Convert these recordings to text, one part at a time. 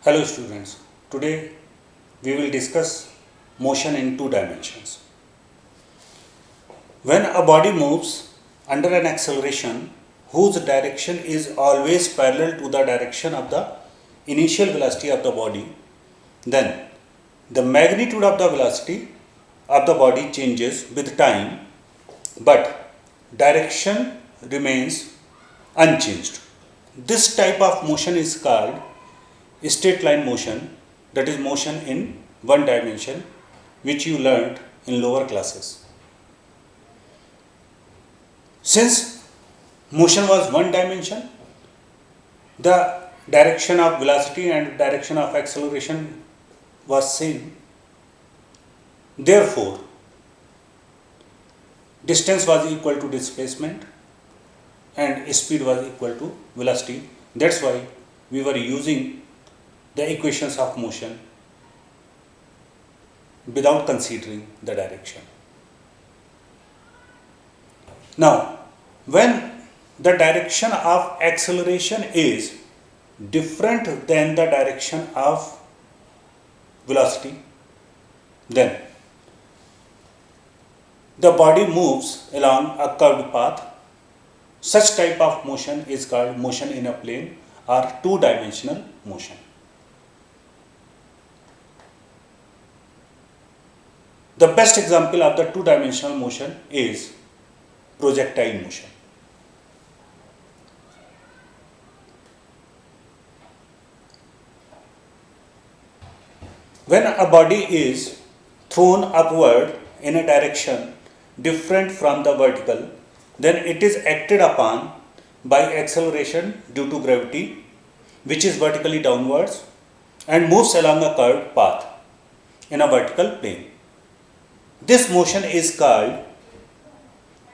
Hello students, today we will discuss motion in two dimensions. When a body moves under an acceleration whose direction is always parallel to the direction of the initial velocity of the body, then the magnitude of the velocity of the body changes with time, but direction remains unchanged. This type of motion is called straight line motion, that is motion in one dimension, which you learned in lower classes. Since motion was one dimension, the direction of velocity and direction of acceleration was same. Therefore, distance was equal to displacement and speed was equal to velocity. That's why we were using the equations of motion without considering the direction. Now, when the direction of acceleration is different than the direction of velocity, then the body moves along a curved path. Such type of motion is called motion in a plane or two-dimensional motion. The best example of the two-dimensional motion is projectile motion. When a body is thrown upward in a direction different from the vertical, then it is acted upon by acceleration due to gravity, which is vertically downwards and moves along a curved path in a vertical plane. This motion is called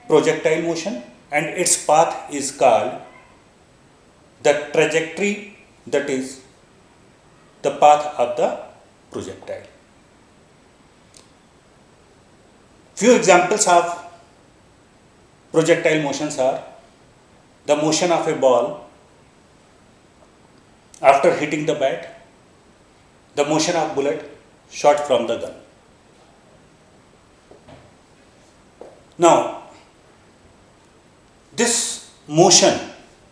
projectile motion and its path is called the trajectory, that is the path of the projectile. Few examples of projectile motions are the motion of a ball after hitting the bat, the motion of bullet shot from the gun. Now, this motion,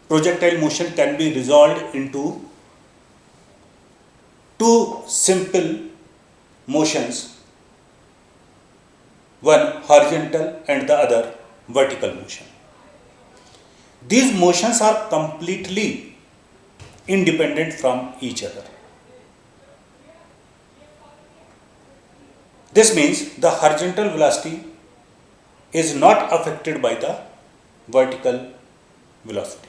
projectile motion, can be resolved into two simple motions, one horizontal and the other vertical motion. These motions are completely independent from each other. This means the horizontal velocity is not affected by the vertical velocity.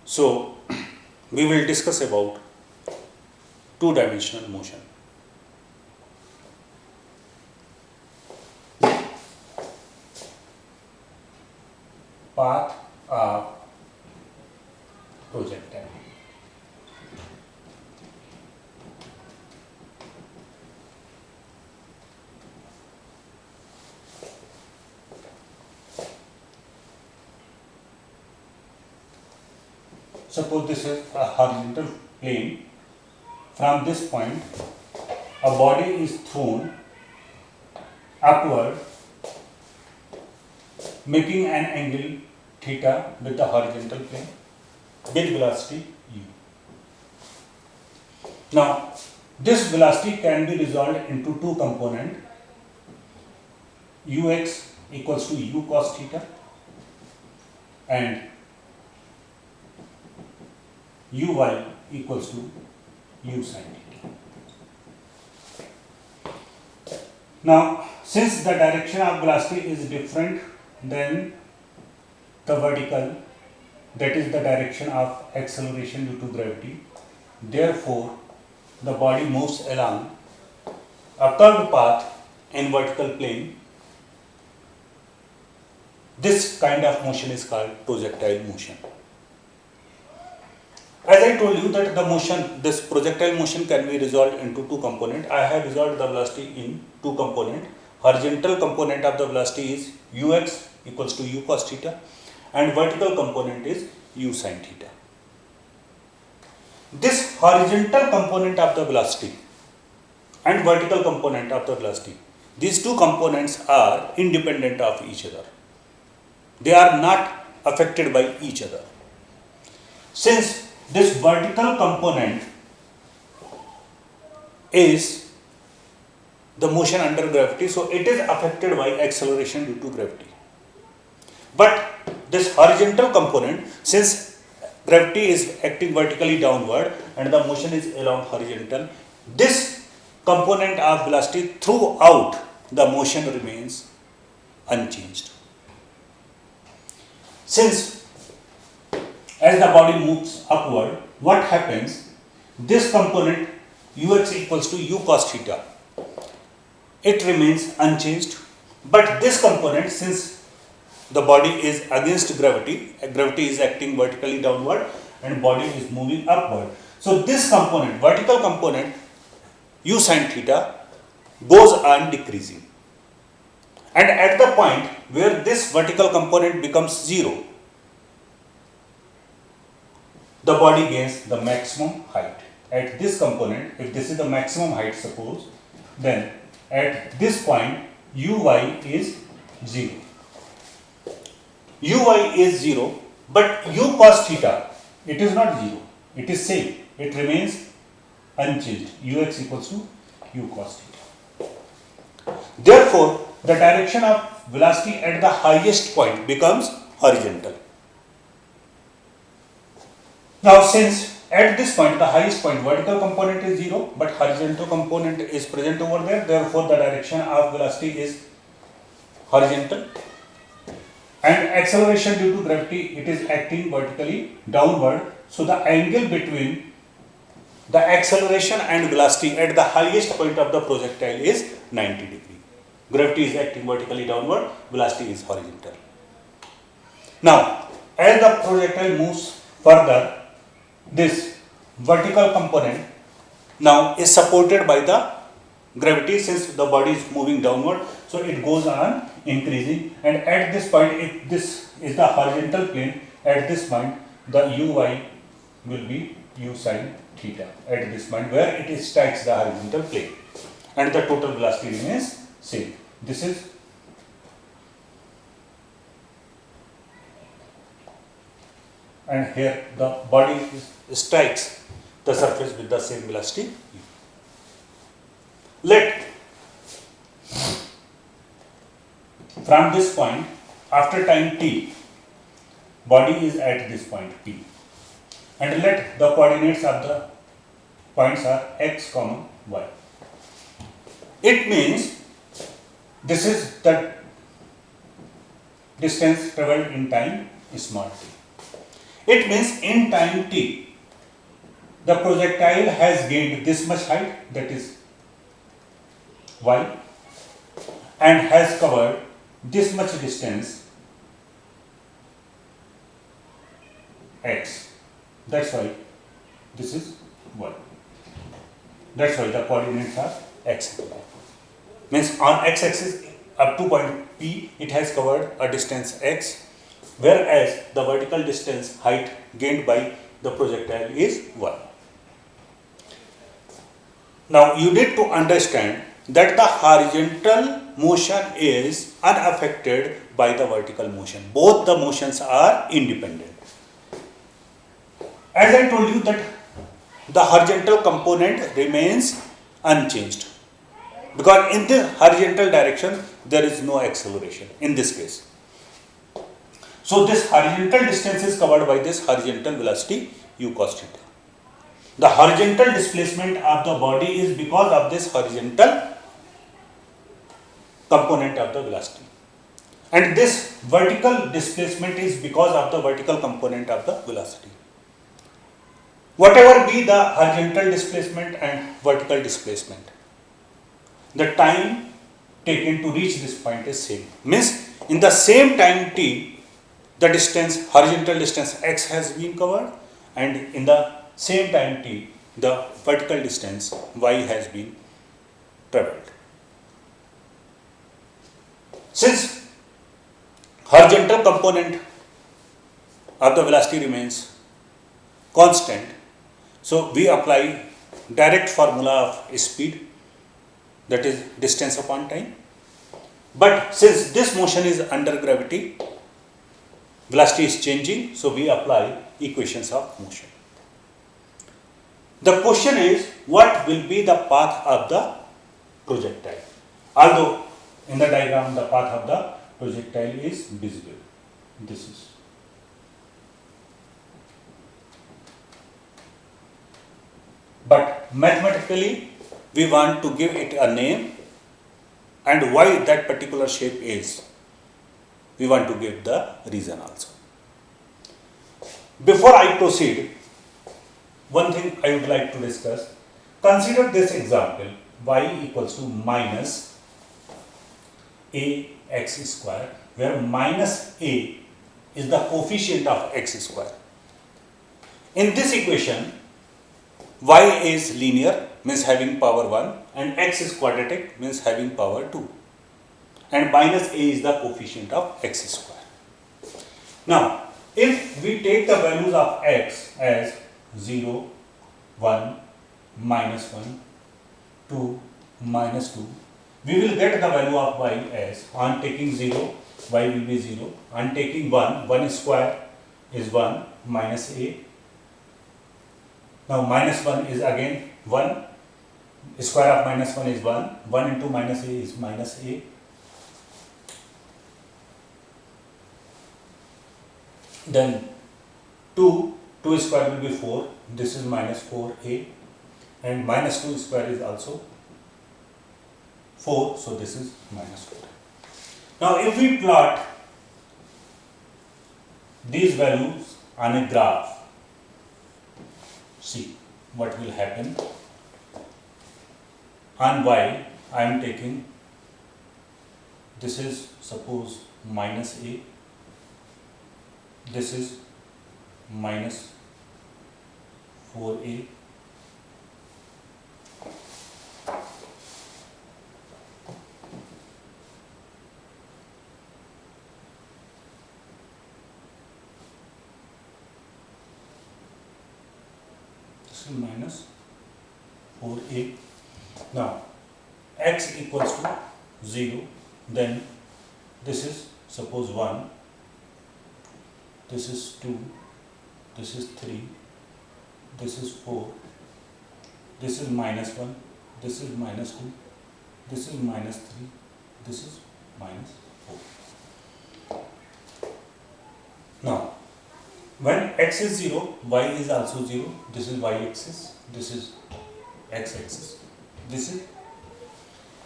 So, we will discuss about two-dimensional motion. Path of projectile. Suppose this is a horizontal plane. From this point, a body is thrown upward, making an angle theta with the horizontal plane with velocity u. Now, this velocity can be resolved into two components, ux equals to u cos theta and uy equals to u sin theta. Now, since the direction of velocity is different than the vertical, that is the direction of acceleration due to gravity, therefore the body moves along a curved path in vertical plane. This kind of motion is called projectile motion. As I told you that the motion, this projectile motion can be resolved into two components. I have resolved the velocity in two components. Horizontal component of the velocity is ux equals to u cos theta and vertical component is u sin theta. This horizontal component of the velocity and vertical component of the velocity, these two components are independent of each other. They are not affected by each other. Since this vertical component is the motion under gravity, so it is affected by acceleration due to gravity. But this horizontal component, since gravity is acting vertically downward and the motion is along horizontal, this component of velocity throughout the motion remains unchanged. Since as the body moves upward, what happens? This component ux equals to u cos theta, it remains unchanged, but this component, since the body is against gravity, gravity is acting vertically downward and body is moving upward. So this component, vertical component u sin theta, goes on decreasing. And at the point where this vertical component becomes 0, the body gains the maximum height. At this component, if this is the maximum height, suppose, then at this point uy is 0. Uy is 0, but u cos theta, it is not 0, it is same, it remains unchanged, ux equals to u cos theta. Therefore, the direction of velocity at the highest point becomes horizontal. Now, since at this point, the highest point, vertical component is 0, but horizontal component is present over there, therefore the direction of velocity is horizontal. And acceleration due to gravity, it is acting vertically downward. So the angle between the acceleration and velocity at the highest point of the projectile is 90 degrees. Gravity is acting vertically downward, velocity is horizontal. Now, as the projectile moves further, this vertical component now is supported by the gravity, since the body is moving downward, so it goes on increasing, and at this point, if this is the horizontal plane, at this point the uy will be u sin theta at this point where it strikes the horizontal plane, and the total velocity remains same. This is and here the body strikes the surface with the same velocity. Let from this point, after time t, body is at this point p, and let the coordinates of the points are x, y. It means this is the distance traveled in time small t. It means in time t, the projectile has gained this much height, that is y, and has covered this much distance x. That's why this is y. That's why the coordinates are x and y. Means on x-axis up to point P, it has covered a distance x, whereas the vertical distance height gained by the projectile is y. Now you need to understand that the horizontal motion is unaffected by the vertical motion. Both the motions are independent. As I told you that the horizontal component remains unchanged, because in the horizontal direction there is no acceleration in this case. So this horizontal distance is covered by this horizontal velocity u cos theta. The horizontal displacement of the body is because of this horizontal component of the velocity, and this vertical displacement is because of the vertical component of the velocity. Whatever be the horizontal displacement and vertical displacement, the time taken to reach this point is same. Means in the same time t, the distance, horizontal distance x has been covered, and in the same time t, the vertical distance y has been traveled. Since horizontal component of the velocity remains constant. So we apply direct formula of speed, that is distance upon time. But since this motion is under gravity, velocity is changing, so we apply equations of motion. The question is, what will be the path of the projectile? Although in the diagram the path of the projectile is visible. This is. But mathematically we want to give it a name, and why that particular shape is, we want to give the reason also. Before I proceed, one thing I would like to discuss. Consider this example, y equals to minus ax square, where minus a is the coefficient of x square. In this equation, y is linear, means having power 1, and x is quadratic, means having power 2, and minus a is the coefficient of x square. Now, if we take the values of x as 0, 1, minus 1, 2, minus 2, we will get the value of y as, on taking 0, y will be 0, on taking 1 square is 1, minus a. Now minus 1 is again 1, square of minus 1 is 1, 1 into minus a is minus a. Then 2 square will be 4, this is minus 4a, and minus 2 square is also 4, so this is minus 4. Now if we plot these values on a graph, see what will happen. On y, I am taking, this is suppose minus a, this is minus 4a, this is minus 4a. Now x equals to 0, then this is suppose 1, this is 2, this is 3, this is 4, this is minus 1, this is minus 2, this is minus 3, this is minus 4. Now, when x is 0, y is also 0, this is y-axis, this is x-axis, this is,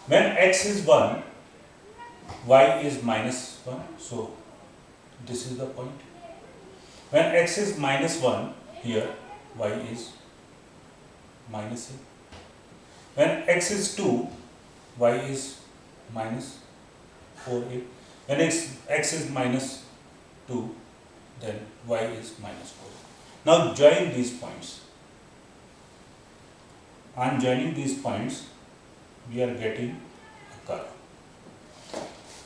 when x is 1, y is minus 1, so this is the point. When x is minus 1, here y is minus a. When x is 2, y is minus 4a. When x is minus 2, then y is minus 4. Now join these points. On joining these points, we are getting a curve.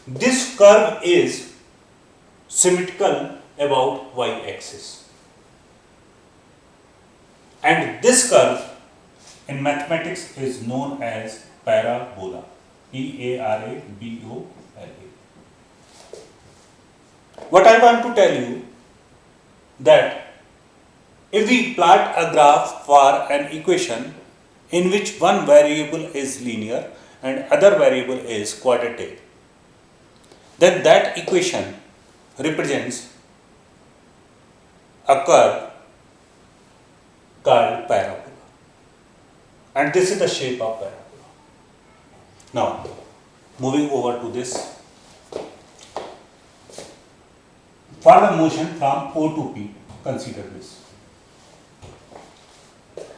This curve is symmetrical about y-axis, and this curve in mathematics is known as parabola, P-A-R-A-B-O-L-A. What I want to tell you, that if we plot a graph for an equation in which one variable is linear and other variable is quadratic, then that equation represents a curve called parabola, and this is the shape of parabola. Now moving over to this, for the motion from O to P, consider this.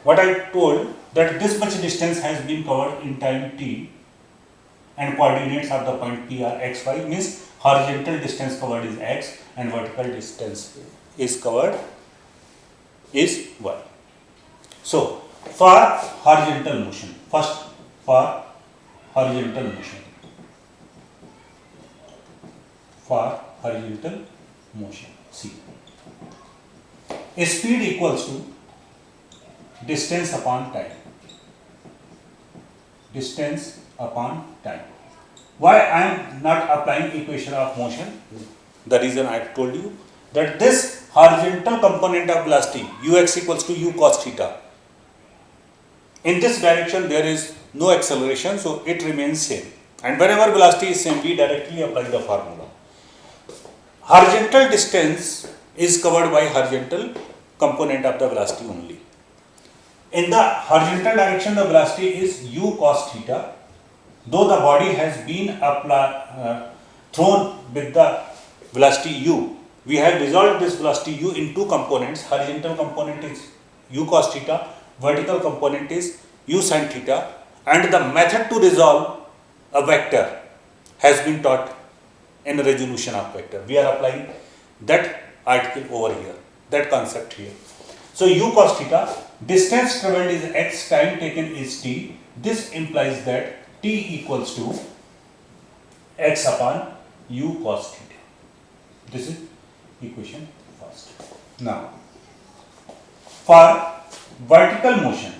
What I told, that this much distance has been covered in time t, and coordinates of the point P are x, y, means horizontal distance covered is x and vertical distance is covered is y. So for horizontal motion, first for horizontal motion, see speed equals to distance upon time. Distance upon time. Why I am not applying equation of motion? The reason I told you that this horizontal component of velocity ux equals to u cos theta. In this direction there is no acceleration, so it remains same. And whenever velocity is same, we directly apply the formula. Horizontal distance is covered by horizontal component of the velocity only. In the horizontal direction, the velocity is u cos theta. Though the body has been thrown with the velocity u, we have resolved this velocity u in two components. Horizontal component is u cos theta, vertical component is u sin theta, and the method to resolve a vector has been taught in resolution of vector. We are applying that article over here, that concept here. So u cos theta, distance travelled is x, time taken is t. This implies that t equals to x upon u cos theta. This is equation first. Now, for vertical motion,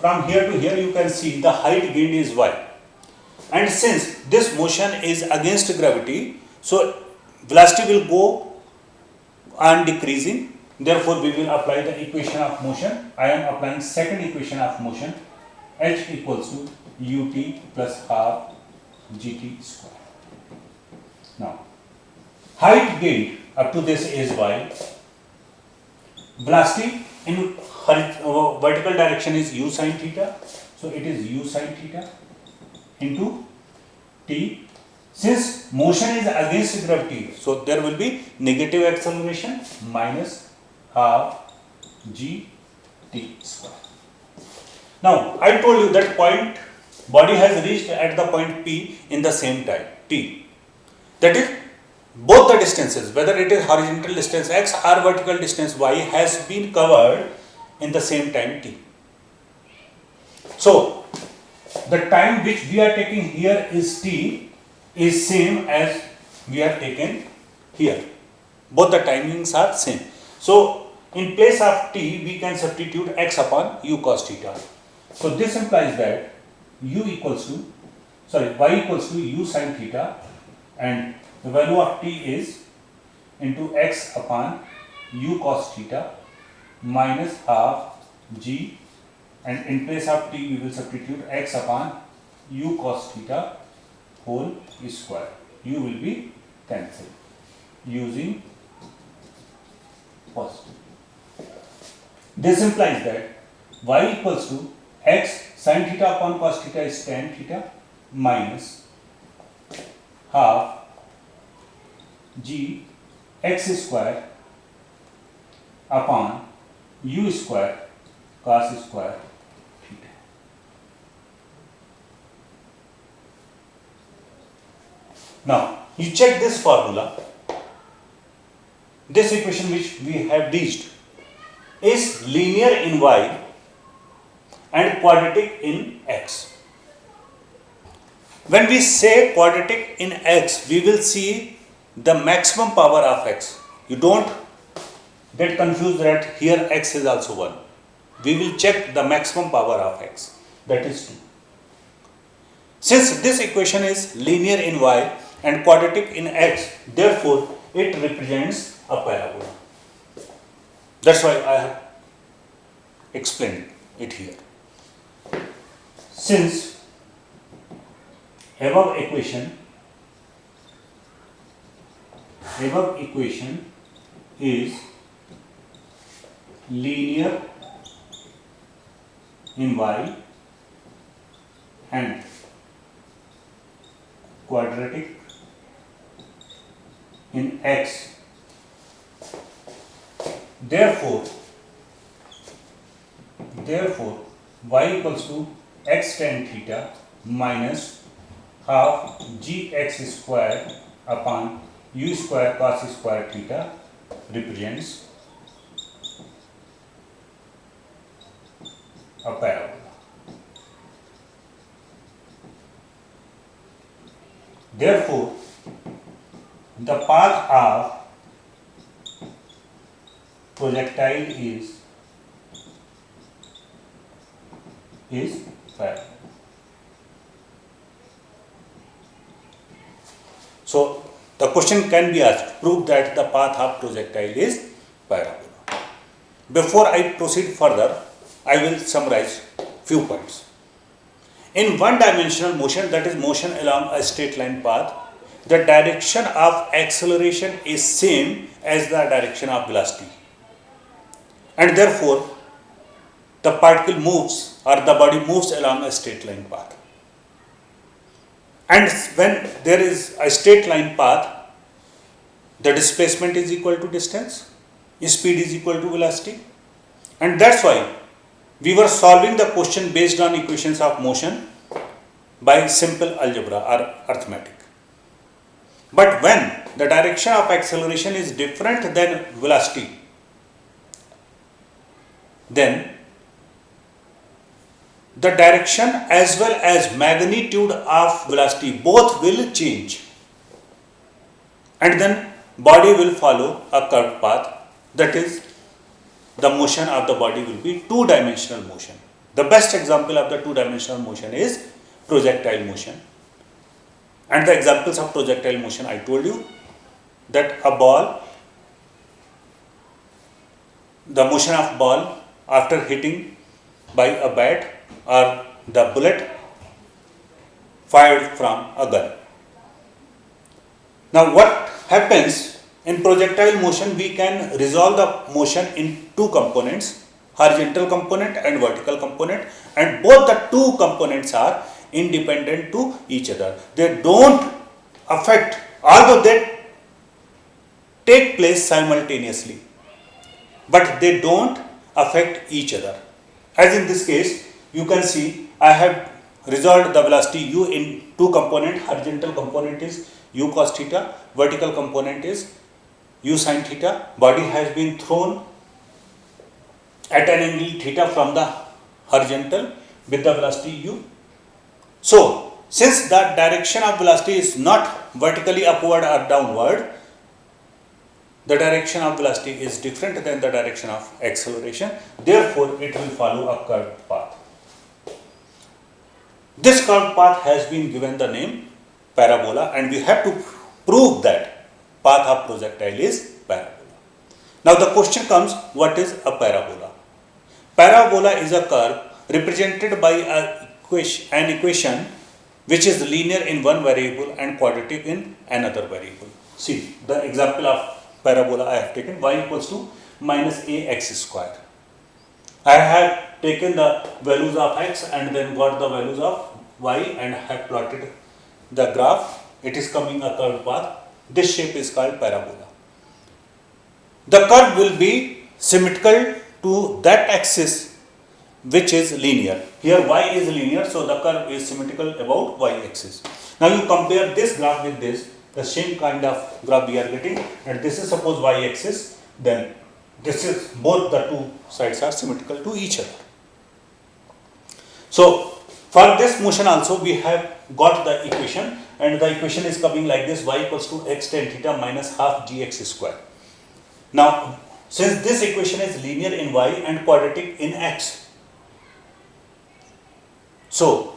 from here to here you can see the height gained is y. And since this motion is against gravity, so velocity will go on decreasing. Therefore, we will apply the equation of motion. I am applying second equation of motion, h equals to ut plus half gt square. Now, height gained up to this is y. Velocity in vertical direction is u sin theta. So, it is u sin theta into t. Since motion is against gravity, so there will be negative acceleration minus half g t square. Now, I told you that body has reached at the point P in the same time t. That is, both the distances, whether it is horizontal distance x or vertical distance y, has been covered in the same time t. So, the time which we are taking here is t is same as we are taken here. Both the timings are same. So, in place of t, we can substitute x upon u cos theta. So, this implies that y equals to u sin theta, and the value of t is into x upon u cos theta minus half g, and in place of t we will substitute x upon u cos theta whole square. U will be cancelled using positive. This implies that y equals to x sin theta upon cos theta is tan theta minus half g x square upon u square cos square theta. Now, you check this formula. This equation which we have reached is linear in y and quadratic in x. When we say quadratic in x, we will see the maximum power of x. You don't get confused that here x is also 1. We will check the maximum power of x, that is 2. Since this equation is linear in y and quadratic in x, therefore it represents a parabola. That's why I have explained it here. Since above equation is linear in y and quadratic in x, therefore y equals to x tan theta minus half gx square upon u square cos square theta represents a parabola. Therefore, the path of projectile is parallel. So the question can be asked, prove that the path of projectile is parabola. Before I proceed further, I will summarize few points. In one-dimensional motion, that is motion along a straight line path, the direction of acceleration is same as the direction of velocity, and therefore the particle moves or the body moves along a straight line path. And when there is a straight line path, the displacement is equal to distance, speed is equal to velocity, and that's why we were solving the question based on equations of motion by simple algebra or arithmetic. But when the direction of acceleration is different than velocity, then the direction as well as magnitude of velocity both will change, and then body will follow a curved path. That is, the motion of the body will be two-dimensional motion. The best example of the two-dimensional motion is projectile motion. And the examples of projectile motion, I told you that a ball, the motion of ball after hitting by a bat or the bullet fired from a gun. Now what happens in projectile motion? We can resolve the motion in two components, horizontal component and vertical component, and both the two components are independent to each other. They don't affect, although they take place simultaneously, but they don't affect each other. As in this case, you can see I have resolved the velocity u in two components. Horizontal component is u cos theta, vertical component is u sin theta. Body has been thrown at an angle theta from the horizontal with the velocity u. So, since the direction of velocity is not vertically upward or downward, the direction of velocity is different than the direction of acceleration. Therefore, it will follow a curved path. This curved path has been given the name parabola, and we have to prove that path of projectile is parabola. Now the question comes, what is a parabola? Parabola is a curve represented by an equation which is linear in one variable and quadratic in another variable. See, the example of parabola I have taken, y equals to minus ax square. I have taken the values of x and then got the values of y and have plotted the graph. It is coming a curved path. This shape is called parabola. The curve will be symmetrical to that axis which is linear. Here y is linear, so the curve is symmetrical about y axis. Now you compare this graph with this, the same kind of graph we are getting, and this is suppose y axis, then this is, both the two sides are symmetrical to each other. So for this motion also we have got the equation, and the equation is coming like this: y equals to x tan theta minus half gx square. Now since this equation is linear in y and quadratic in x, so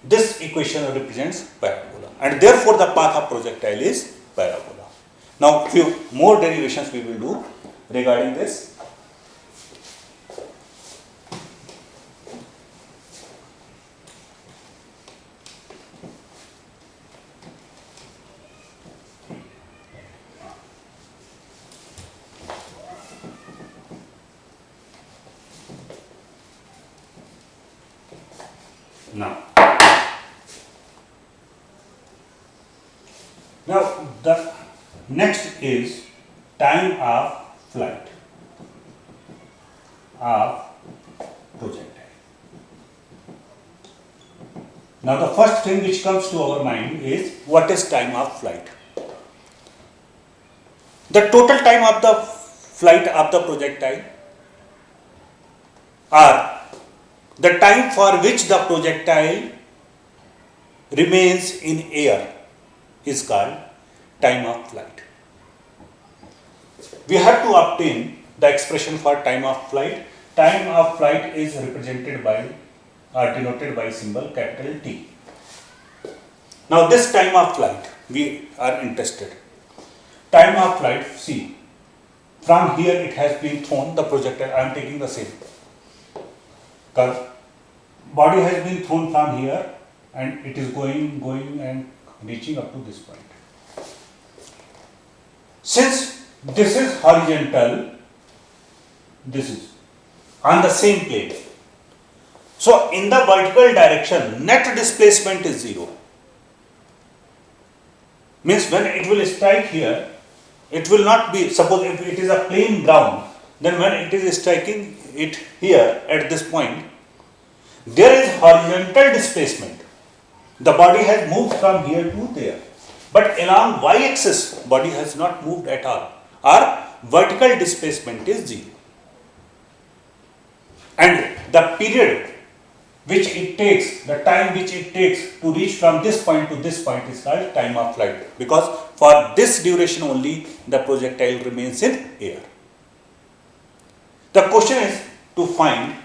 this equation represents parabola, and therefore the path of projectile is parabola. Now few more derivations we will do regarding this. Now the next is time of flight of projectile. Now the first thing which comes to our mind is, what is time of flight? The total time of the flight of the projectile, or the time for which the projectile remains in air, is called time of flight. We have to obtain the expression for time of flight. Time of flight is represented by or denoted by symbol capital T. Now this time of flight we are interested. Time of flight, see, from here it has been thrown the projectile. I am taking the same curve. Body has been thrown from here and it is going and reaching up to this point. Since this is horizontal, this is on the same plane. So in the vertical direction, net displacement is 0. Means when it will strike here, it will not be, suppose if it is a plain ground, then when it is striking it here at this point, there is horizontal displacement. The body has moved from here to there. But along y-axis, body has not moved at all. Our vertical displacement is 0. And the period which it takes, the time which it takes to reach from this point to this point is called time of flight. Because for this duration only, the projectile remains in air. The question is to find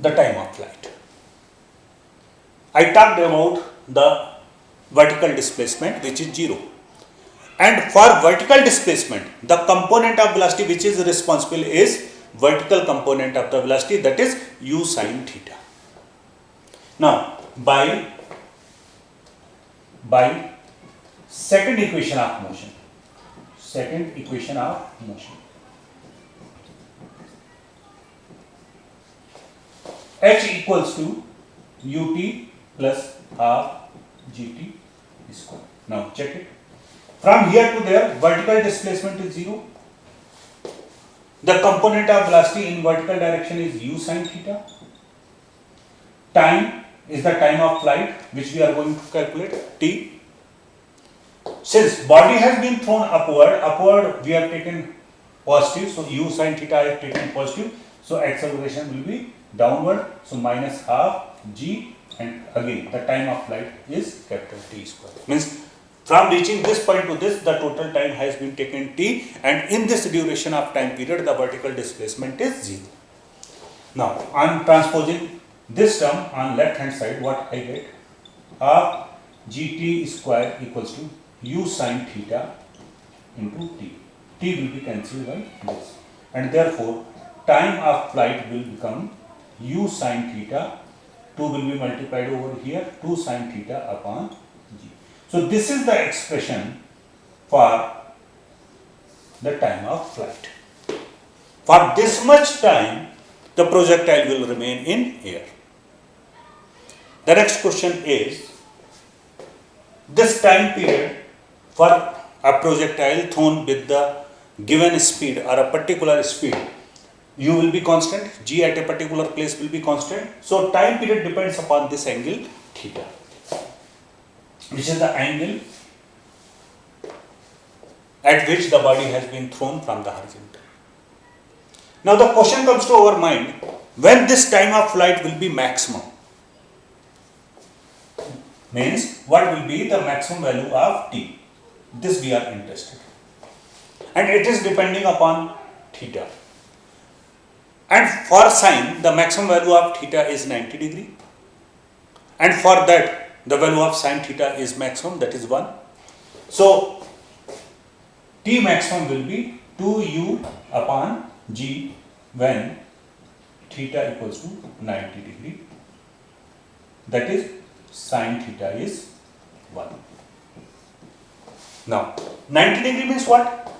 the time of flight. I talked about the vertical displacement which is 0. And for vertical displacement, the component of velocity which is responsible is vertical component of the velocity, that is u sin theta. Now, by second equation of motion, h equals to ut plus half gt square. Now check it. From here to there, vertical displacement is 0. The component of velocity in vertical direction is u sin theta. Time is the time of flight which we are going to calculate, t. Since body has been thrown upward we have taken positive, so u sin theta I have taken positive, so acceleration will be downward, so minus half g, and again the time of flight is capital T square. Means from reaching this point to this, the total time has been taken t, and in this duration of time period, the vertical displacement is 0. Now, I am transposing this term on left hand side, what I get? Half gt square equals to u sin theta into t. T will be cancelled by this, and therefore, time of flight will become u sin theta, 2 will be multiplied over here, 2 sin theta upon g. So this is the expression for the time of flight. For this much time, the projectile will remain in air. The next question is, this time period for a projectile thrown with the given speed or a particular speed, u will be constant, g at a particular place will be constant. So time period depends upon this angle theta, which is the angle at which the body has been thrown from the horizontal. Now the question comes to our mind, when this time of flight will be maximum? Means what will be the maximum value of t? This we are interested. And it is depending upon theta. And for sine, the maximum value of theta is 90 degree. And for that, the value of sine theta is maximum, that is 1. So, T maximum will be 2u upon g when theta equals to 90 degree. That is, sine theta is 1. Now, 90 degree means what?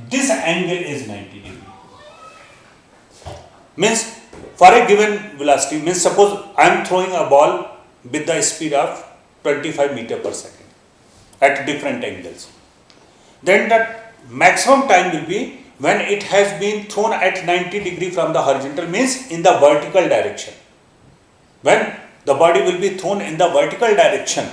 This angle is 90 degree. Means, for a given velocity, means suppose I am throwing a ball with the speed of 25 meter per second at different angles. Then the maximum time will be when it has been thrown at 90 degree from the horizontal, means in the vertical direction. When the body will be thrown in the vertical direction,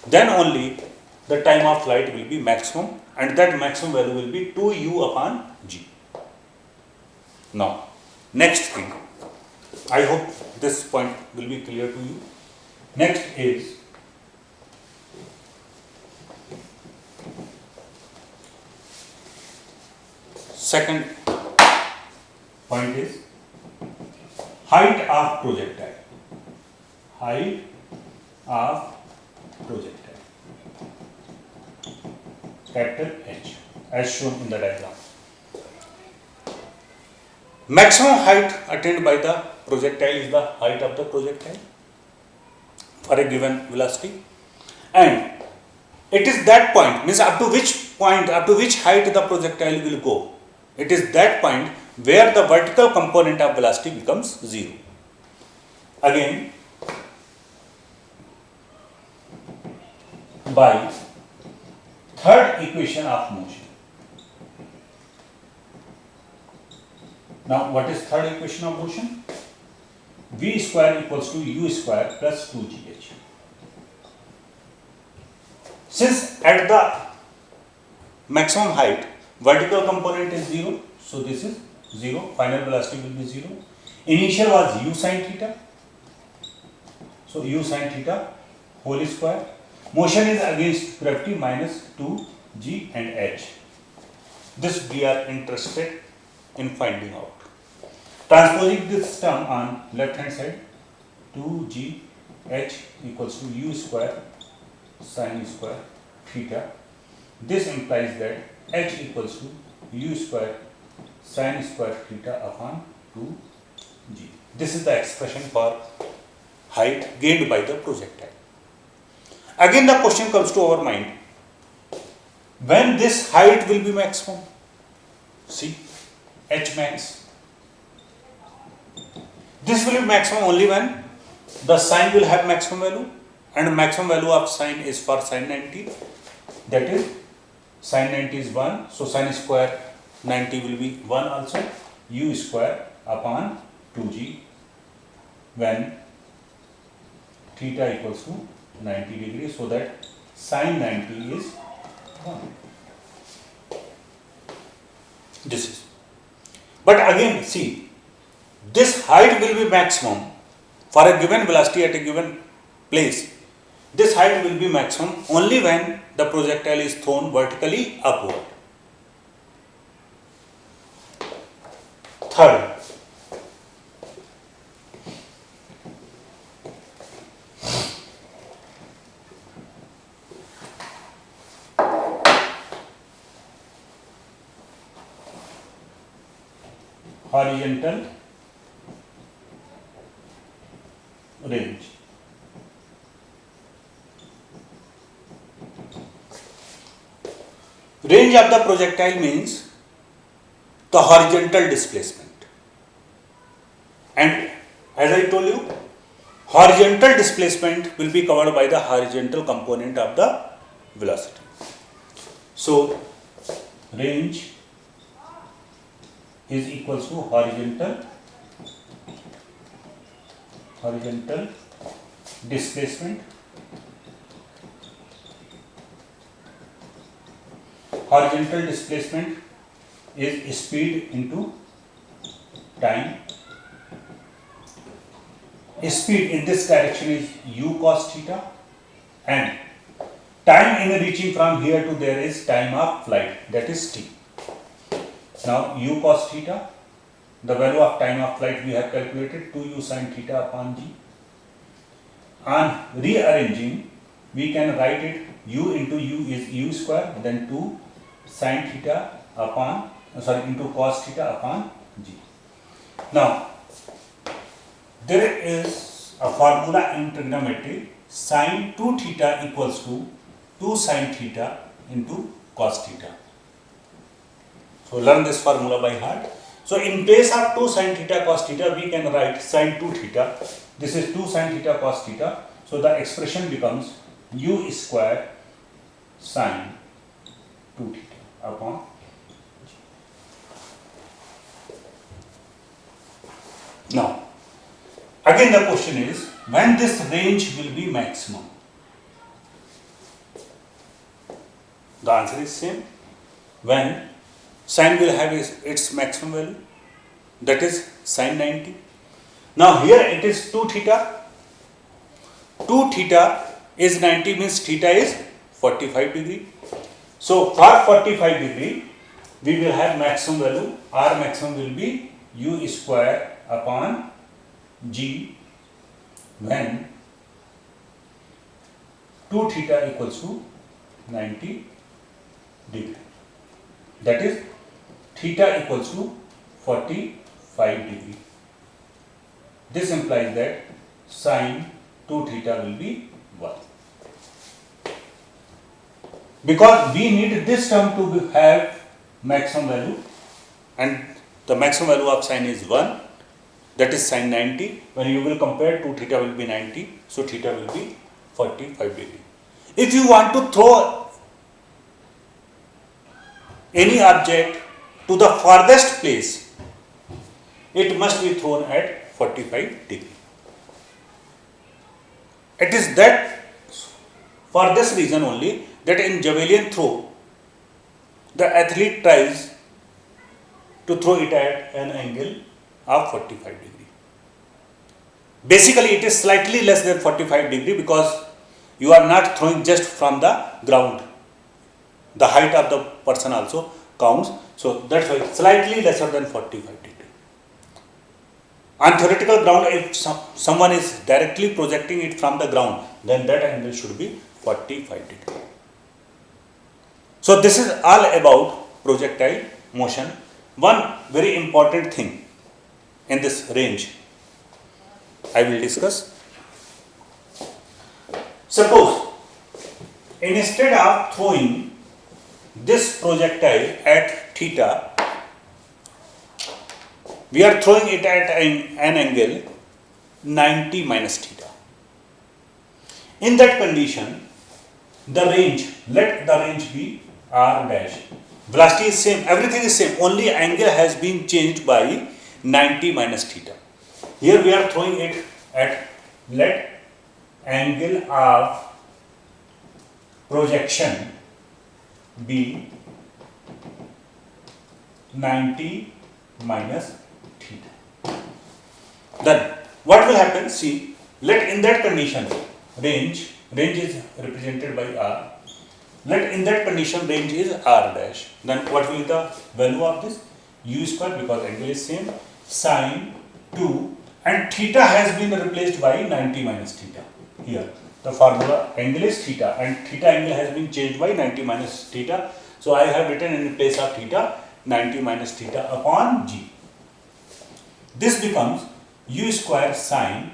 then only the time of flight will be maximum, and that maximum value will be 2u upon g. Now, next thing, I hope this point will be clear to you. Next is second point is height of projectile. Height of projectile, capital H, as shown in the diagram. Maximum height attained by the projectile is the height of the projectile for a given velocity, and it is that point, means up to which height the projectile will go. It is that point where the vertical component of velocity becomes 0. Again, by third equation of motion. Now, what is third equation of motion? V square equals to U square plus 2GH. Since at the maximum height, vertical component is 0, so this is 0, final velocity will be 0. Initial was U sin theta, so U sin theta whole square. Motion is against gravity minus 2G and H. This we are interested in finding out. Transposing this term on left hand side, 2GH equals to U square sin square theta. This implies that H equals to U square sin square theta upon 2G. This is the expression for height gained by the projectile. Again, the question comes to our mind, when this height will be maximum? See, H max. This will be maximum only when the sine will have maximum value, and maximum value of sine is for sin 90, that is sin 90 is 1, so sin square 90 will be 1 also, U square upon 2G when theta equals to 90 degrees, so that sin 90 is 1. This is, but again see, this height will be maximum for a given velocity at a given place. This height will be maximum only when the projectile is thrown vertically upward. Third, horizontal range. Range of the projectile means the horizontal displacement, and as I told you, horizontal displacement will be covered by the horizontal component of the velocity. So range is equals to horizontal displacement. Horizontal displacement is speed into time. Speed in this direction is u cos theta, and time in reaching from here to there is time of flight, that is t. Now u cos theta, the value of time of flight we have calculated, 2u sin theta upon g. On rearranging, we can write it u into u is u square, then 2 sin theta upon into cos theta upon g. Now there is a formula in trigonometry, sin 2 theta equals to 2 sin theta into cos theta. So learn this formula by heart. So in place of 2 sin theta cos theta, we can write sin 2 theta. This is 2 sin theta cos theta. So the expression becomes u square sin 2 theta upon g. Now again the question is, when this range will be maximum? The answer is same. When sin will have its maximum value, that is sin 90. Now here it is 2 theta. 2 theta is 90, means theta is 45 degree. So for 45 degree, we will have maximum value. R maximum will be u square upon g when 2 theta equals to 90 degree. That is theta equals to 45 degree. This implies that sine 2 theta will be 1. Because we need this term to have maximum value, and the maximum value of sine is 1, that is sine 90. When you will compare, 2 theta will be 90, so theta will be 45 degree. If you want to throw any object to the farthest place, it must be thrown at 45 degree. It is that for this reason only that in javelin throw, the athlete tries to throw it at an angle of 45 degree. Basically, it is slightly less than 45 degree because you are not throwing just from the ground. The height of the person also counts. So that's why slightly lesser than 45 degree. On theoretical ground, if someone is directly projecting it from the ground, then that angle should be 45 degree. So this is all about projectile motion. One very important thing in this range I will discuss. Suppose instead of throwing this projectile at theta, we are throwing it at an angle 90 minus theta. In that condition, the range, let the range be r dash. Velocity is same, everything is same, only angle has been changed by 90 minus theta. Here we are throwing it at, let angle of projection be 90 minus theta. Then what will happen? See, let in that condition range is represented by r. Let in that condition range is r dash. Then what will be the value of this? U square, because angle is same, sine 2, and theta has been replaced by 90 minus theta. Here the formula angle is theta and theta angle has been changed by 90 minus theta. So I have written in place of theta 90 minus theta upon g. This becomes u square sine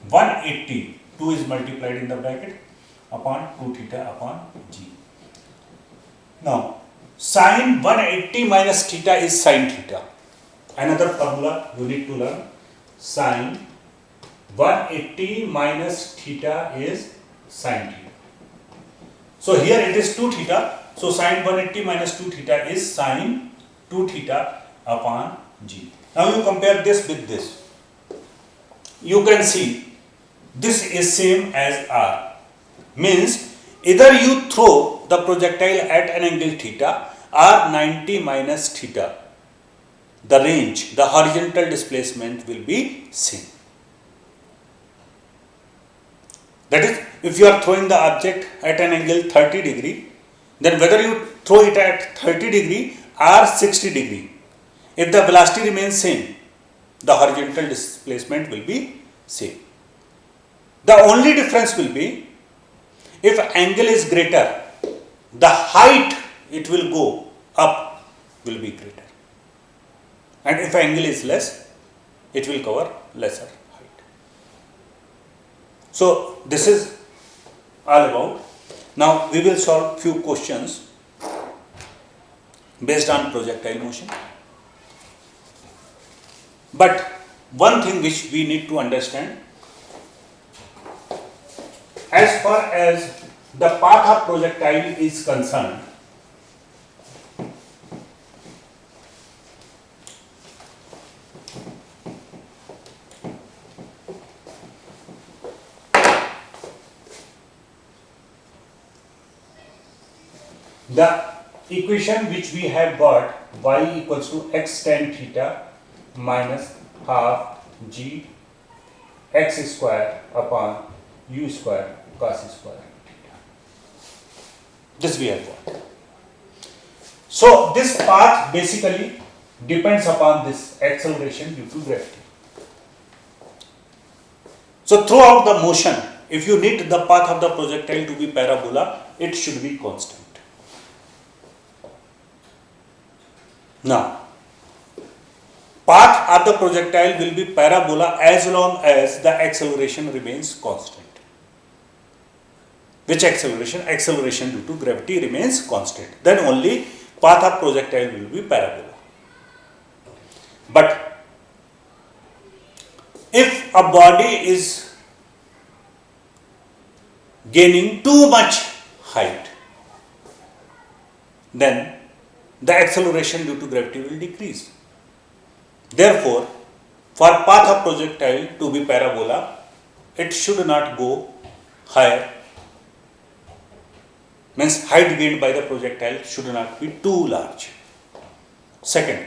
180, 2 is multiplied in the bracket, upon 2 theta upon g. Now sine 180 minus theta is sine theta. Another formula you need to learn. Sine 180 minus theta is sine theta. So here it is 2 theta. So sine 180 minus 2 theta is sine 2 theta upon g. Now you compare this with this. You can see this is same as r. Means either you throw the projectile at an angle theta or 90 minus theta. The range, the horizontal displacement will be same. That is, if you are throwing the object at an angle 30 degree, then whether you throw it at 30 degree or 60 degree, if the velocity remains same, the horizontal displacement will be same. The only difference will be, if angle is greater, the height it will go up will be greater. And if angle is less, it will cover lesser height. So this is all about. Now we will solve few questions based on projectile motion. But one thing which we need to understand, as far as the path of projectile is concerned, the equation which we have got, y equals to x tan theta minus half g x square upon u square cos square theta. This we have got. So this path basically depends upon this acceleration due to gravity. So throughout the motion, if you need the path of the projectile to be parabola, it should be constant. Now, path of the projectile will be parabola as long as the acceleration remains constant. Which acceleration? Acceleration due to gravity remains constant. Then only path of projectile will be parabola. But if a body is gaining too much height, then the acceleration due to gravity will decrease. Therefore, for path of projectile to be parabola, it should not go higher. Means height gained by the projectile should not be too large. Second,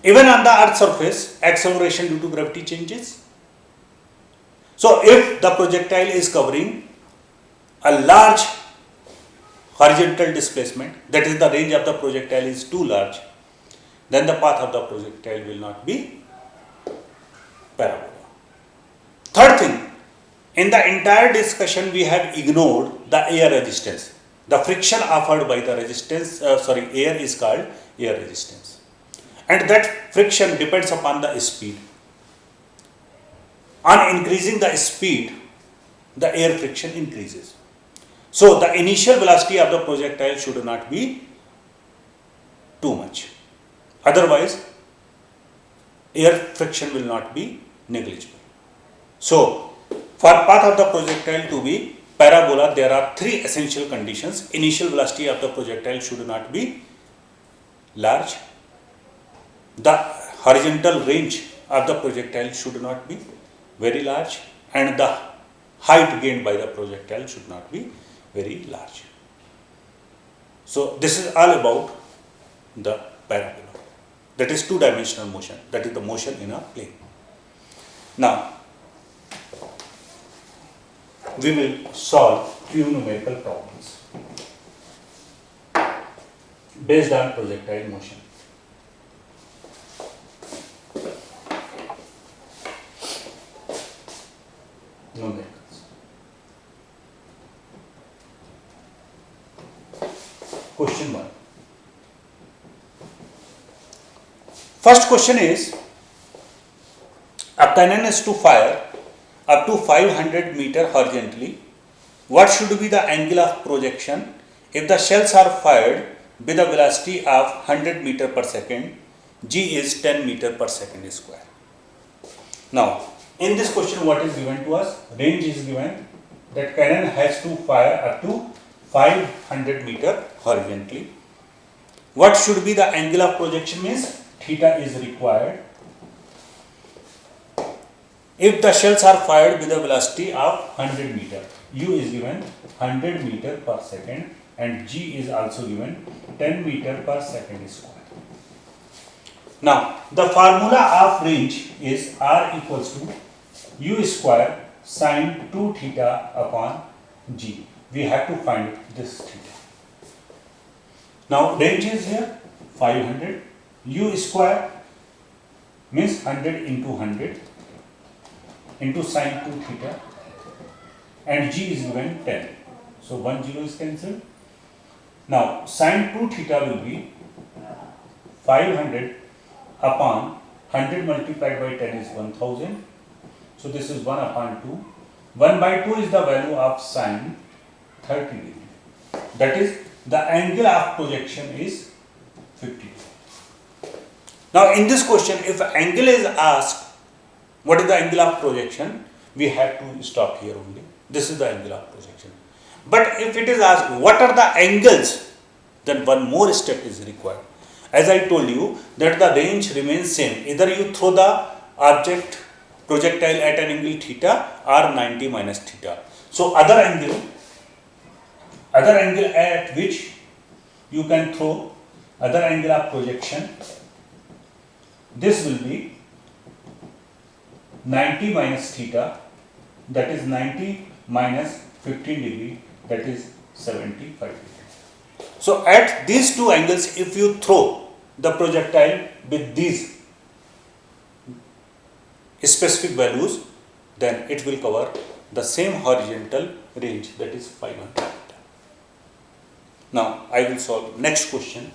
even on the earth surface, acceleration due to gravity changes. So if the projectile is covering a large horizontal displacement, that is the range of the projectile is too large, then the path of the projectile will not be parabola. Third thing, in the entire discussion we have ignored the air resistance. The friction offered by the resistance, air is called air resistance. And that friction depends upon the speed. On increasing the speed, the air friction increases. So the initial velocity of the projectile should not be too much. Otherwise, air friction will not be negligible. So, for path of the projectile to be parabola, there are three essential conditions. Initial velocity of the projectile should not be large. The horizontal range of the projectile should not be very large, and the height gained by the projectile should not be very large. So this is all about the parabola. That is two-dimensional motion. That is the motion in a plane. Now, we will solve few numerical problems based on projectile motion. Numericals. Question 1. First question is, a cannon is to fire up to 500 meter horizontally. What should be the angle of projection if the shells are fired with a velocity of 100 meter per second? G is 10 meter per second square. Now, in this question, what is given to us? Range is given that cannon has to fire up to 500 meter horizontally. What should be the angle of projection? Means theta is required if the shells are fired with a velocity of 100 meter. U is given 100 meter per second and G is also given 10 meter per second square. Now, the formula of range is R equals to U square sine 2 theta upon G. We have to find this theta. Now, range is here 500. U square means 100 into 100 into sine 2 theta and G is given 10. So 1 0 is cancelled. Now sine 2 theta will be 500 upon 100 multiplied by 10 is 1000. So this is 1 upon 2. 1 by 2 is the value of sine 30 degree. That is, the angle of projection is 50. Now in this question, if angle is asked, what is the angle of projection? We have to stop here only. This is the angle of projection. But if it is asked, what are the angles? Then one more step is required. As I told you, that the range remains same. Either you throw the projectile at an angle theta or 90 minus theta. So other angle at which you can throw other angle of projection, this will be 90 minus theta, that is 90 minus 15 degree, that is 75 degree. So at these two angles, if you throw the projectile with these specific values, then it will cover the same horizontal range, that is 500 meter. Now I will solve next question.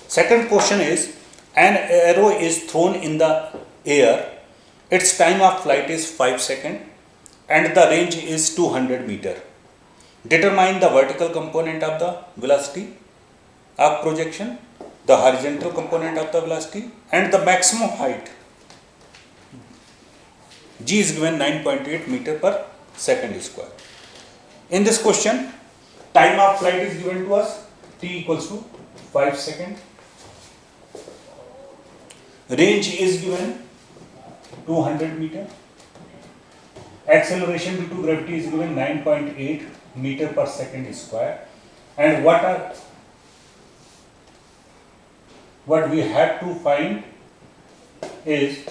Second question is, an arrow is thrown in the air, its time of flight is 5 seconds and the range is 200 meter. Determine the vertical component of the velocity of projection, the horizontal component of the velocity and the maximum height. G is given 9.8 meter per second square. In this question, time of flight is given to us, t equals to 5 seconds. Range is given 200 meter. Acceleration due to gravity is given 9.8 meter per second square. And what we have to find is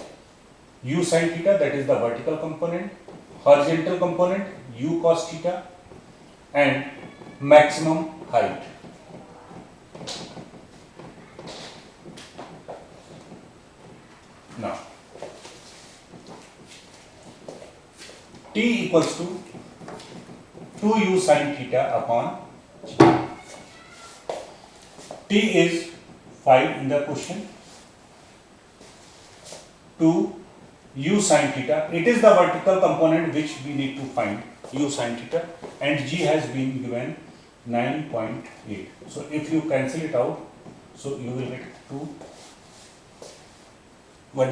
u sin theta, that is the vertical component, horizontal component u cos theta, and maximum height. Now, t equals to 2u sin theta upon t is 5 in the question. 2u sin theta, it is the vertical component which we need to find, u sin theta, and g has been given 9.8. So if you cancel it out, so you will get 2 2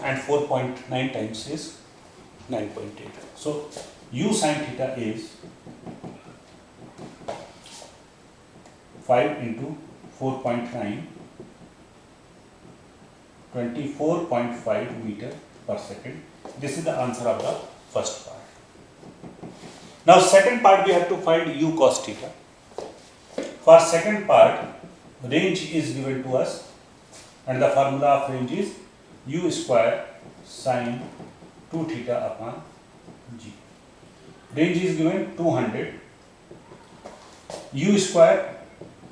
and 4.9 times is 9.8. So u sin theta is 5 into 4.9, 24.5 meter per second. This is the answer of the first part. Now second part, we have to find u cos theta. For second part, range is given to us and the formula of range is u square sin 2 theta upon g. Range is given 200. U square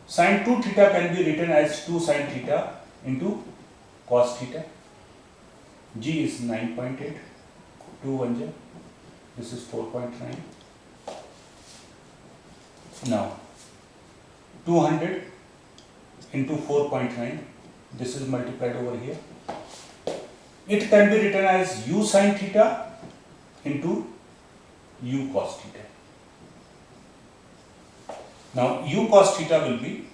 sin 2 theta can be written as 2 sin theta into cos theta. G is 9.8. 2 1 ja. This is 4.9. Now 200 into 4.9. This is multiplied over here. It can be written as u sin theta into u cos theta. Now u cos theta will be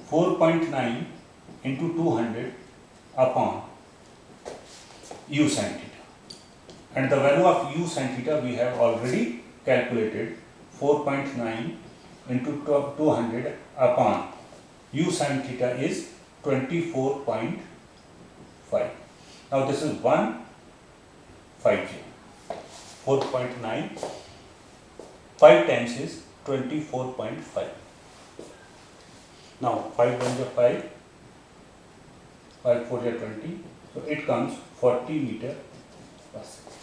4.9 into 200 upon u sin theta. And the value of u sin theta we have already calculated, 4.9 into 200 upon u sin theta is 24.5. Now this is 150. 4.9, 5 times is 24.5. Now 5 1 is 5, 5 4 is 20. So it comes 40 meter per second.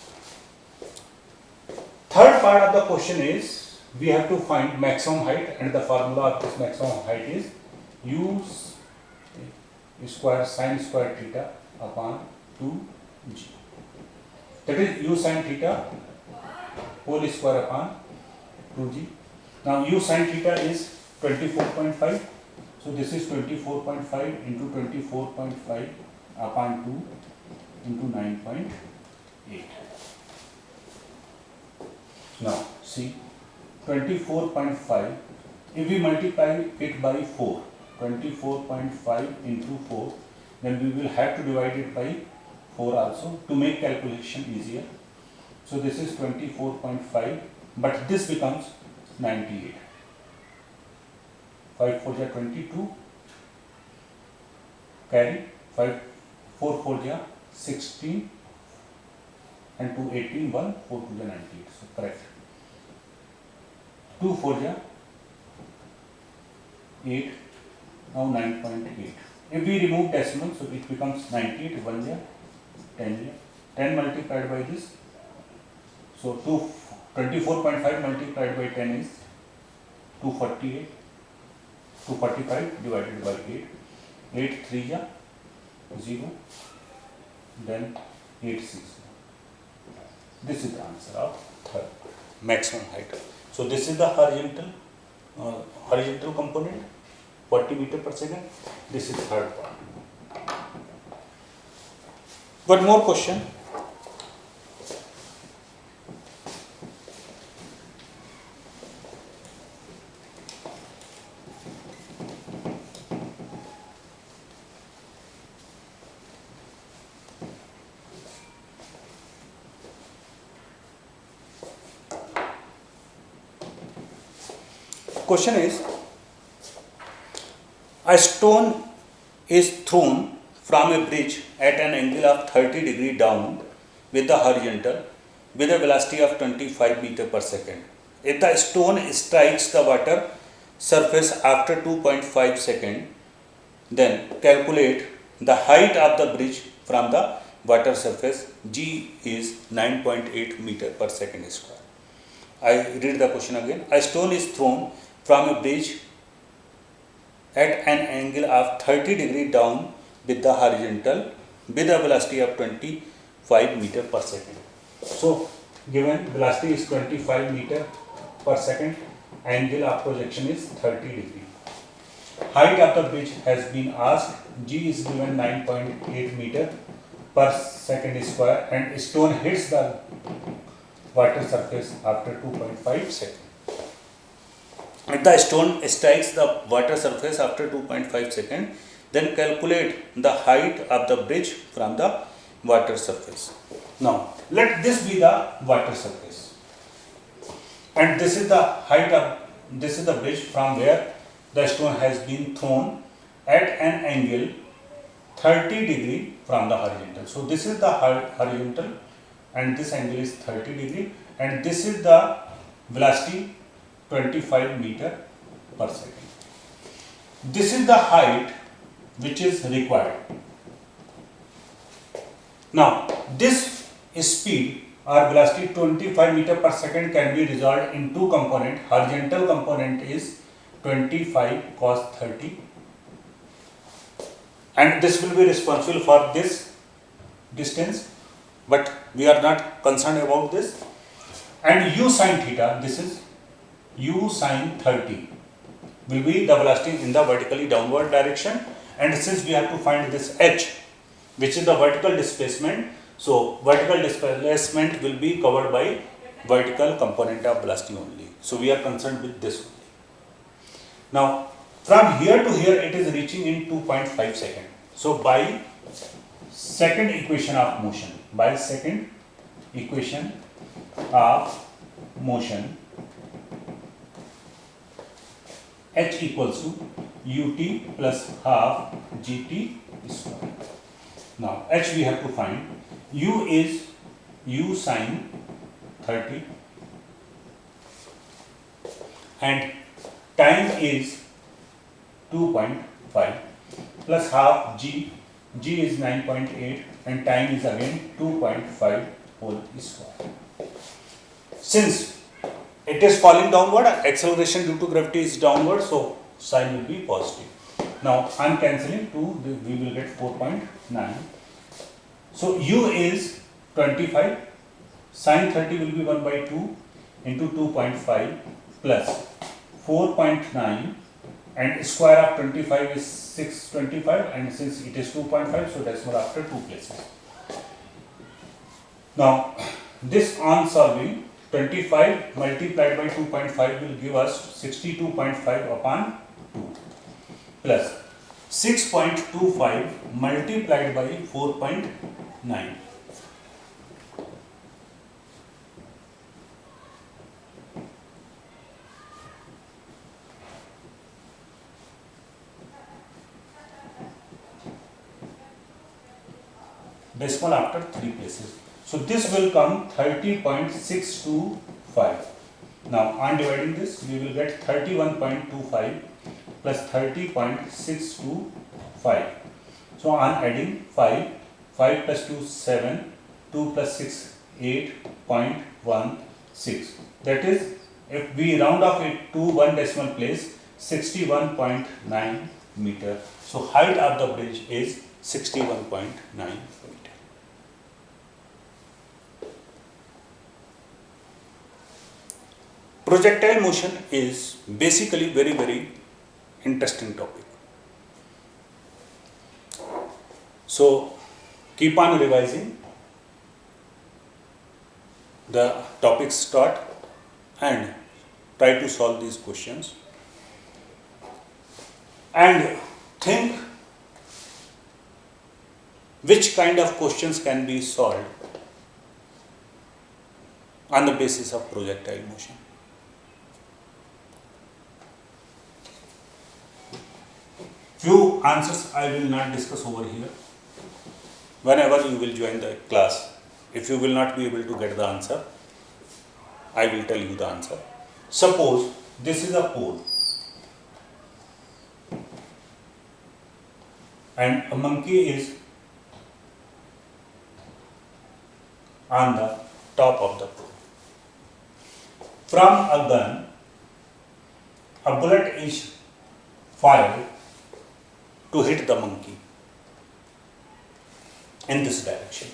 Third part of the question is, we have to find maximum height, and the formula of this maximum height is u square sin square theta upon 2g. That is u sin theta whole square upon 2g. Now u sin theta is 24.5. So this is 24.5 into 24.5 upon 2 into 9.8. Now see, 24.5, if we multiply it by 4, 24.5 into 4, then we will have to divide it by 4 also to make calculation easier. So this is 24.5, but this becomes 98. 5 4 ja 22, carry 5 4 4 ja 16 and 2 18, 1 4 2 ja 98. So correct. 2 4 ja 8, now 9.8. If we remove decimal, so it becomes 98, 1 year, 10 year. 10 multiplied by this, so 24.5 multiplied by 10 is 248. 245 divided by 8. 8 3 ja 0, then 8 6. This is the answer of third maximum height. So this is the horizontal component, 40 meter per second. This is third part. One more question. Question is, a stone is thrown from a bridge at an angle of 30 degree down with the horizontal with a velocity of 25 meter per second. If the stone strikes the water surface after 2.5 seconds, then calculate the height of the bridge from the water surface. G is 9.8 meter per second square. I read the question again. A stone is thrown from a bridge at an angle of 30 degree down with the horizontal with a velocity of 25 meter per second. So given velocity is 25 meter per second, angle of projection is 30 degree. Height of the bridge has been asked. G is given 9.8 meter per second square, and stone hits the water surface after 2.5 seconds. If the stone strikes the water surface after 2.5 seconds, then calculate the height of the bridge from the water surface. Now, let this be the water surface, and this is the height of, this is the bridge from where the stone has been thrown at an angle 30 degree from the horizontal. So this is the horizontal, and this angle is 30 degree, and this is the velocity 25 meter per second. This is the height which is required. Now, this speed or velocity 25 meter per second can be resolved in two components. Horizontal component is 25 cos 30, and this will be responsible for this distance, but we are not concerned about this. And u sin theta, this is u sin 30, will be the velocity in the vertically downward direction, and since we have to find this h, which is the vertical displacement, so vertical displacement will be covered by vertical component of velocity only. So we are concerned with this only. Now from here to here it is reaching in 2.5 seconds. So by second equation of motion, h equals to ut plus half gt square. Now h we have to find. U is u sin 30, and time is 2.5 plus half g is 9.8, and time is again 2.5 whole square. Since it is falling downward, acceleration due to gravity is downward, so sign will be positive. Now I am cancelling 2, we will get 4.9. So u is 25, sin 30 will be 1 by 2 into 2.5 plus 4.9, and square of 25 is 625, and since it is 2.5, so decimal after 2 places. Now this on solving, 25 multiplied by 2.5 will give us 62.5 upon 2 plus 6.25 multiplied by 4.9. Decimal after 3 places. So this will come 30.625. Now on dividing this, we will get 31.25 plus 30.625 So on adding 5, 5 plus 2 7, 2 plus 6 8.16. That is, if we round off it to one decimal place, 61.9 meter. So height of the bridge is 61.9 meter. Projectile motion is basically very interesting topic. So keep on revising the topics start and try to solve these questions and think which kind of questions can be solved on the basis of projectile motion. Few answers I will not discuss over here. Whenever you will join the class, if you will not be able to get the answer, I will tell you the answer. Suppose this is a pole and a monkey is on the top of the pole. From a gun, a bullet is fired to hit the monkey in this direction.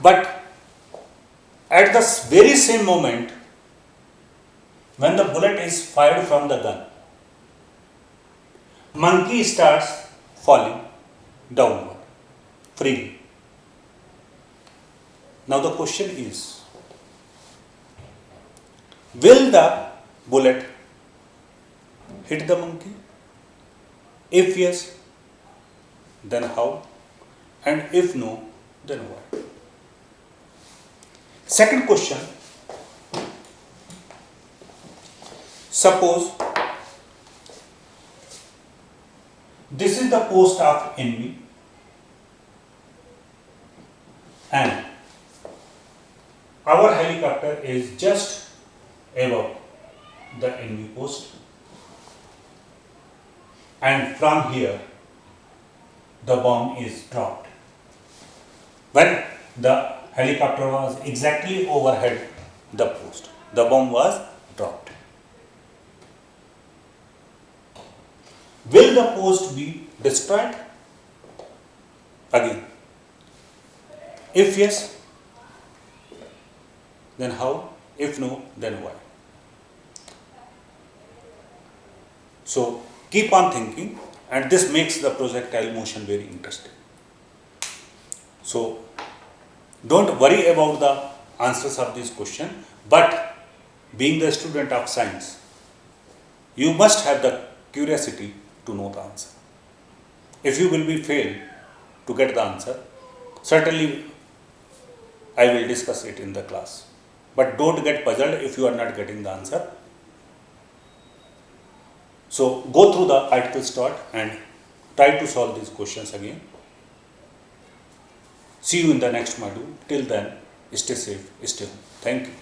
But at the very same moment, when the bullet is fired from the gun, monkey starts falling downward freely. Now the question is, will the bullet hit the monkey? If yes, then how? And if no, then why? Second question, suppose this is the post of enemy and our helicopter is just above the enemy post, and from here the bomb is dropped. When the helicopter was exactly overhead the post, the bomb was dropped. Will the post be destroyed? Again, if yes, then how? If no, then why? So keep on thinking, and this makes the projectile motion very interesting. So don't worry about the answers of this question, but being the student of science, you must have the curiosity to know the answer. If you will be failed to get the answer, certainly I will discuss it in the class. But don't get puzzled if you are not getting the answer. So go through the article start and try to solve these questions again. See you in the next module. Till then, stay safe, stay home. Thank you.